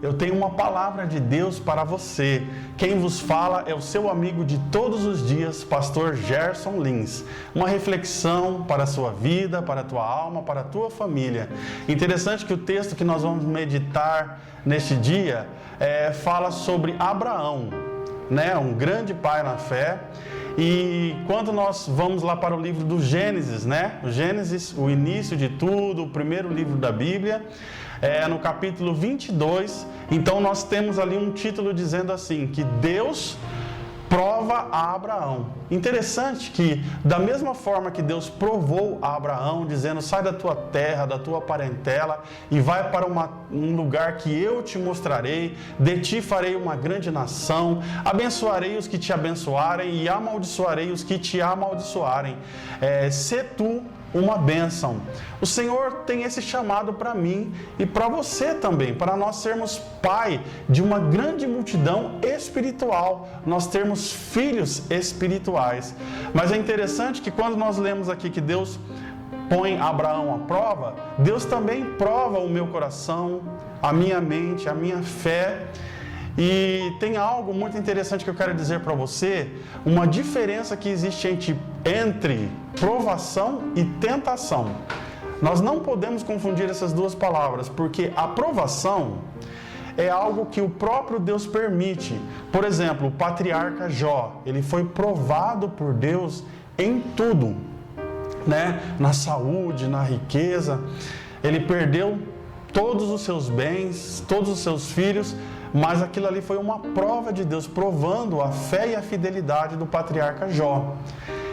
eu tenho uma palavra de Deus para você. Quem vos fala é o seu amigo de todos os dias, pastor Gerson Lins. Uma reflexão para a sua vida, para a tua alma, para a tua família. Interessante que o texto que nós vamos meditar neste dia fala sobre Abraão, né? Um grande pai na fé. E quando nós vamos lá para o livro do Gênesis, né? O Gênesis, o início de tudo, o primeiro livro da Bíblia, no capítulo 22, então nós temos ali um título dizendo assim, que Deus prova a Abraão. Interessante que, da mesma forma que Deus provou a Abraão, dizendo, sai da tua terra, da tua parentela, e vai para um lugar que eu te mostrarei, de ti farei uma grande nação, abençoarei os que te abençoarem, e amaldiçoarei os que te amaldiçoarem. Se tu uma bênção. O Senhor tem esse chamado para mim e para você também, para nós sermos pai de uma grande multidão espiritual, nós termos filhos espirituais. Mas é interessante que quando nós lemos aqui que Deus põe Abraão à prova, Deus também prova o meu coração, a minha mente, a minha fé. E tem algo muito interessante que eu quero dizer para você, uma diferença que existe entre provação e tentação. Nós não podemos confundir essas duas palavras, porque a provação é algo que o próprio Deus permite. Por exemplo, o patriarca Jó, ele foi provado por Deus em tudo, né? Na saúde, na riqueza, ele perdeu todos os seus bens, todos os seus filhos, mas aquilo ali foi uma prova de Deus, provando a fé e a fidelidade do patriarca Jó.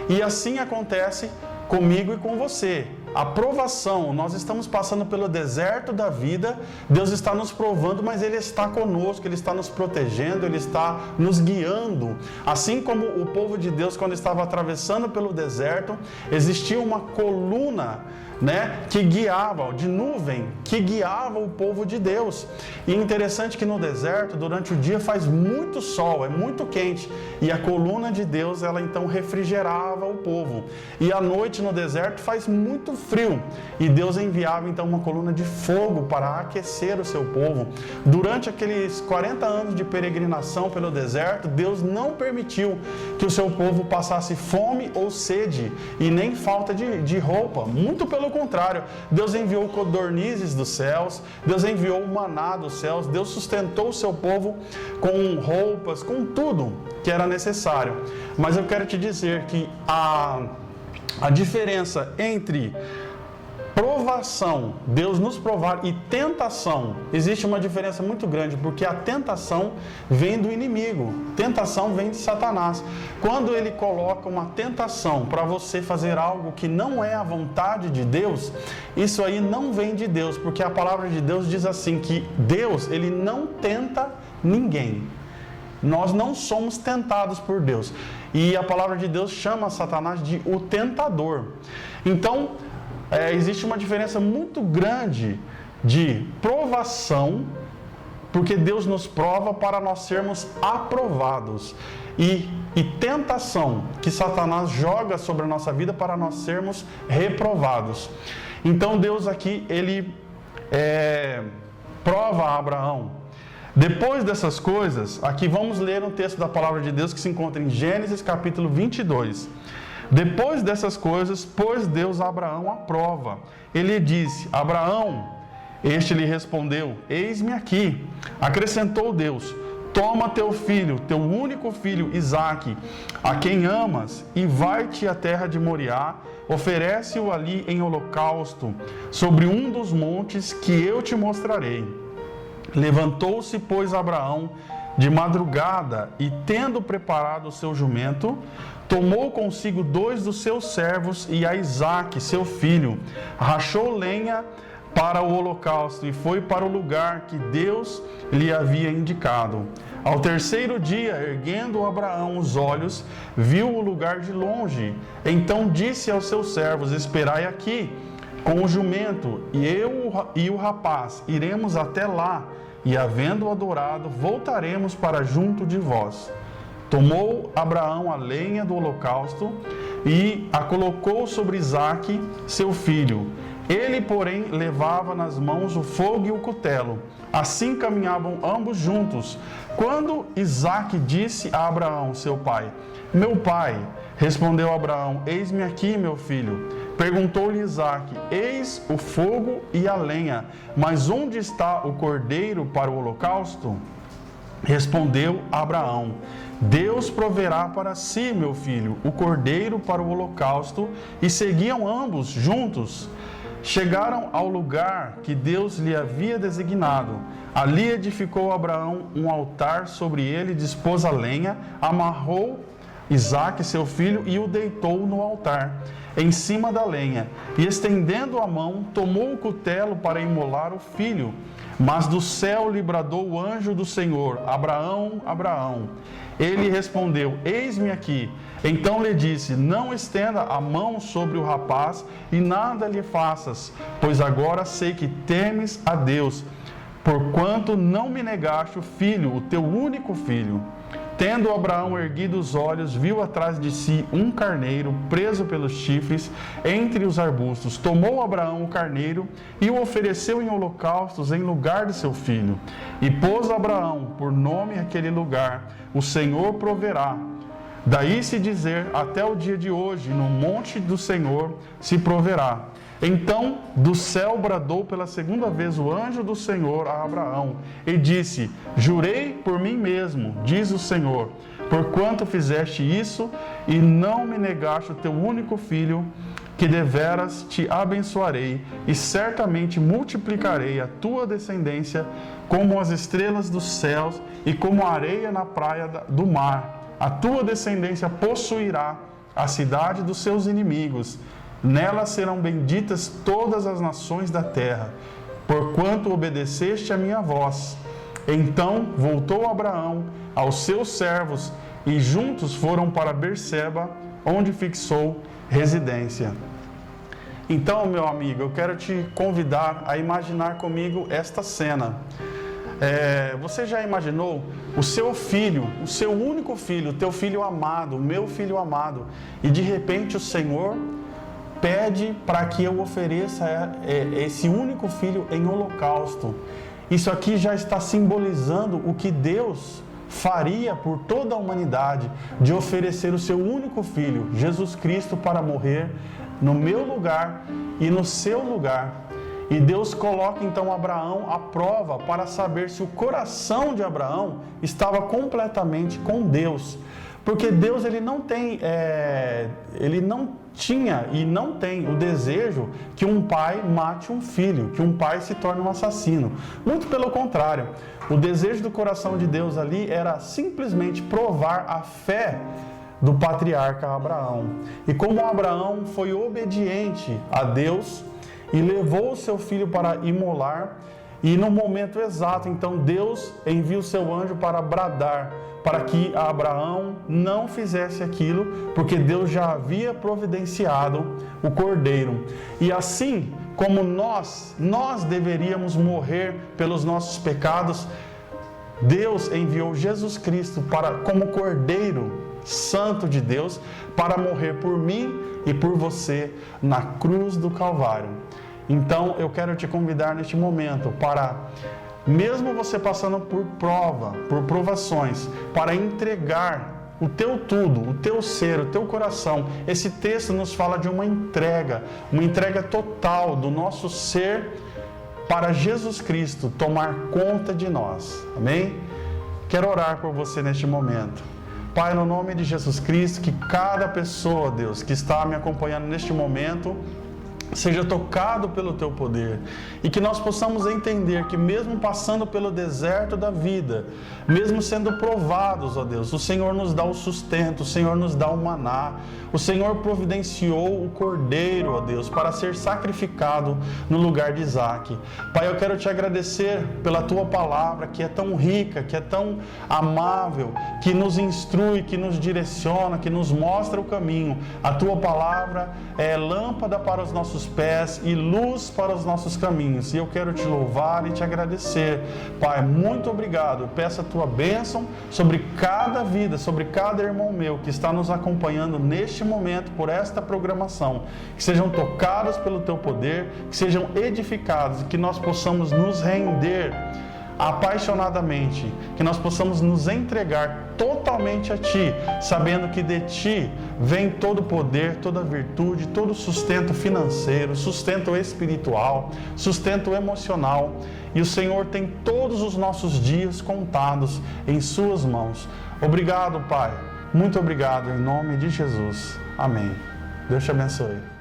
E assim acontece comigo e com você. A provação, nós estamos passando pelo deserto da vida, Deus está nos provando, mas Ele está conosco, Ele está nos protegendo, Ele está nos guiando. Assim como o povo de Deus, quando estava atravessando pelo deserto, existia uma coluna, né, que guiava, de nuvem, que guiava o povo de Deus. E interessante que no deserto, durante o dia faz muito sol, é muito quente, e a coluna de Deus, ela então refrigerava o povo. E à noite no deserto faz muito frio, e Deus enviava então uma coluna de fogo para aquecer o seu povo. Durante aqueles 40 anos de peregrinação pelo deserto, Deus não permitiu que o seu povo passasse fome ou sede, e nem falta de roupa, muito pelo contrário, Deus enviou codornizes dos céus, Deus enviou o maná dos céus, Deus sustentou o seu povo com roupas, com tudo que era necessário. Mas eu quero te dizer que a diferença entre provação, Deus nos provar, e tentação, existe uma diferença muito grande, porque a tentação vem do inimigo, tentação vem de Satanás. Quando ele coloca uma tentação para você fazer algo que não é a vontade de Deus, isso aí não vem de Deus, porque a palavra de Deus diz assim, que Deus, ele não tenta ninguém. Nós não somos tentados por Deus. E a palavra de Deus chama Satanás de o tentador. Então, existe uma diferença muito grande de provação, porque Deus nos prova para nós sermos aprovados, e tentação, que Satanás joga sobre a nossa vida para nós sermos reprovados. Então Deus aqui, ele prova a Abraão. Depois dessas coisas, aqui vamos ler um texto da palavra de Deus que se encontra em Gênesis capítulo 22. Depois dessas coisas, pôs Deus a Abraão à prova. Ele disse, Abraão, este lhe respondeu, eis-me aqui. Acrescentou Deus, toma teu filho, teu único filho, Isaque, a quem amas, e vai-te à terra de Moriá, oferece-o ali em holocausto, sobre um dos montes que eu te mostrarei. Levantou-se, pois, Abraão de madrugada, e tendo preparado o seu jumento, tomou consigo 2 dos seus servos e a Isaque, seu filho, rachou lenha para o holocausto e foi para o lugar que Deus lhe havia indicado. Ao terceiro dia, erguendo Abraão os olhos, viu o lugar de longe. Então disse aos seus servos, esperai aqui com o jumento, e eu e o rapaz iremos até lá, e havendo adorado, voltaremos para junto de vós. Tomou Abraão a lenha do holocausto e a colocou sobre Isaque, seu filho. Ele, porém, levava nas mãos o fogo e o cutelo. Assim caminhavam ambos juntos. Quando Isaque disse a Abraão, seu pai: meu pai, respondeu Abraão: eis-me aqui, meu filho. Perguntou-lhe Isaque: eis o fogo e a lenha, mas onde está o cordeiro para o holocausto? Respondeu Abraão: Deus proverá para si, meu filho, o cordeiro para o holocausto. E seguiam ambos juntos. Chegaram ao lugar que Deus lhe havia designado. Ali edificou Abraão um altar, sobre ele dispôs a lenha, amarrou Isaque, seu filho, e o deitou no altar, em cima da lenha. E estendendo a mão, tomou o cutelo para imolar o filho. Mas do céu lhe bradou o anjo do Senhor: Abraão, Abraão. Ele respondeu: eis-me aqui. Então lhe disse: não estenda a mão sobre o rapaz e nada lhe faças, pois agora sei que temes a Deus, porquanto não me negaste o filho, o teu único filho. Tendo Abraão erguido os olhos, viu atrás de si um carneiro preso pelos chifres entre os arbustos. Tomou Abraão o carneiro e o ofereceu em holocaustos em lugar de seu filho. E pôs Abraão por nome aquele lugar: o Senhor proverá. Daí se dizer até o dia de hoje: no monte do Senhor se proverá. Então do céu bradou pela segunda vez o anjo do Senhor a Abraão e disse: jurei por mim mesmo, diz o Senhor, porquanto fizeste isso e não me negaste o teu único filho, que deveras te abençoarei e certamente multiplicarei a tua descendência como as estrelas dos céus e como a areia na praia do mar. A tua descendência possuirá a cidade dos seus inimigos. Nela serão benditas todas as nações da terra, porquanto obedeceste a minha voz. Então voltou Abraão aos seus servos e juntos foram para Berseba, onde fixou residência. Então, meu amigo, eu quero te convidar a imaginar comigo esta cena. Você já imaginou o seu filho, o seu único filho, o teu filho amado, o meu filho amado, e de repente o Senhor pede para que eu ofereça esse único filho em holocausto? Isso aqui já está simbolizando o que Deus faria por toda a humanidade, de oferecer o seu único filho, Jesus Cristo, para morrer no meu lugar e no seu lugar. E Deus coloca então Abraão à prova para saber se o coração de Abraão estava completamente com Deus. Porque Deus ele não tinha e não tem o desejo que um pai mate um filho, que um pai se torne um assassino. Muito pelo contrário, o desejo do coração de Deus ali era simplesmente provar a fé do patriarca Abraão. E como Abraão foi obediente a Deus e levou o seu filho para imolar, e no momento exato, então, Deus envia o seu anjo para bradar, para que Abraão não fizesse aquilo, porque Deus já havia providenciado o cordeiro. E assim como nós deveríamos morrer pelos nossos pecados, Deus enviou Jesus Cristo como cordeiro santo de Deus para morrer por mim e por você na cruz do Calvário. Então eu quero te convidar neste momento para, mesmo você passando por provações, para entregar o teu tudo, o teu ser, o teu coração. Esse texto nos fala de uma entrega total do nosso ser para Jesus Cristo tomar conta de nós. Amém? Quero orar por você neste momento. Pai, no nome de Jesus Cristo, que cada pessoa, Deus, que está me acompanhando neste momento, seja tocado pelo Teu poder, e que nós possamos entender que mesmo passando pelo deserto da vida, mesmo sendo provados, ó Deus, o Senhor nos dá o sustento, o Senhor nos dá o maná, o Senhor providenciou o cordeiro, ó Deus, para ser sacrificado no lugar de Isaque. Pai, eu quero te agradecer pela Tua palavra, que é tão rica, que é tão amável, que nos instrui, que nos direciona, que nos mostra o caminho. A Tua palavra é lâmpada para os nossos nossos pés e luz para os nossos caminhos. E eu quero te louvar e te agradecer. Pai, muito obrigado. Eu peço a tua bênção sobre cada vida, sobre cada irmão meu que está nos acompanhando neste momento por esta programação. Que sejam tocados pelo teu poder, que sejam edificados e que nós possamos nos render apaixonadamente, que nós possamos nos entregar totalmente a Ti, sabendo que de Ti vem todo o poder, toda a virtude, todo o sustento financeiro, sustento espiritual, sustento emocional, e o Senhor tem todos os nossos dias contados em Suas mãos. Obrigado, Pai, muito obrigado, em nome de Jesus. Amém. Deus te abençoe.